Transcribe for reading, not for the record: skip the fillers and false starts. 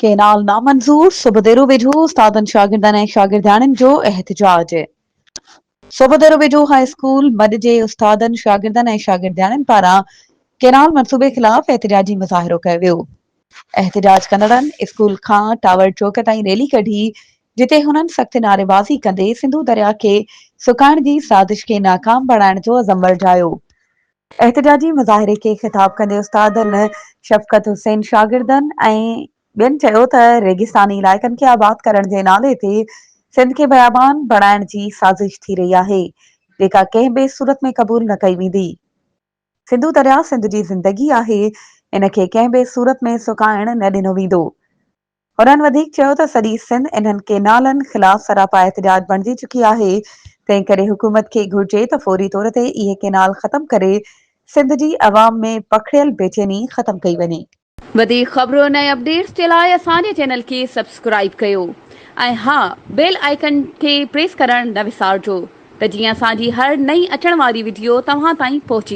Canal नामंजूर सुबुदेरो वेझो उस्तादनि शागिर्दनि ऐं शागिर्दियाणियुनि जो एहतिजाज। सुबुदेरो वेझो हाई स्कूल मड जे उस्तादनि शागिर्दनि ऐं शागिर्दियाणियुनि पारां केनाल मंसूबे खिलाफ एहतिजाजी मुज़ाहिरो कयो वियो। एहतिजाज कंदड़नि स्कूल खां टावर चौक ताईं रैली कढी, जिते हुननि सख्त नारेबाज़ी कंदे सिंधु दरिया खे सुकाइण जी साज़िश खे नाकाम बणाइण जो अज़म वर्जायो। एहतिजाजी मुज़ाहिरे खे ख़िताब कंदे उस्तादनि शफ़क़त हुसैन शागिर्दनि ऐं ॿियनि चयो त रेगिस्तानी इलाइक़नि खे आबाद करण जे नाले ते सिंध खे बयाबान बणाइण जी साज़िश थी रही आहे, जेका कंहिं बि सूरत में क़बूल न कई वेंदी। सिंधु दरिया सिंध जी ज़िंदगी आहे, इन खे कंहिं बि सूरत में सुकाइण न ॾिनो वेंदो। हुननि वधीक चयो त सॼी सिंध इन्हनि केनालनि ख़िलाफ़ सरापा एहतिजाज बणिजी चुकी आहे। तंहिं करे हुकूमत खे घुर्जे त फौरी तौर ते इहे केनाल ख़त्म करे सिंध जी अवाम में पखिड़ियल बेचैनी ख़त्म कई वञे। वधीक ख़बरुनि ऐं अपडेट्स जे लाइ असांजे चैनल खे सब्सक्राइब कयो ऐं हा, बेल आइकन खे प्रेस करण न विसारिजो त जीअं असांजी हर नई अचण वारी वीडियो तव्हां ताईं पहुची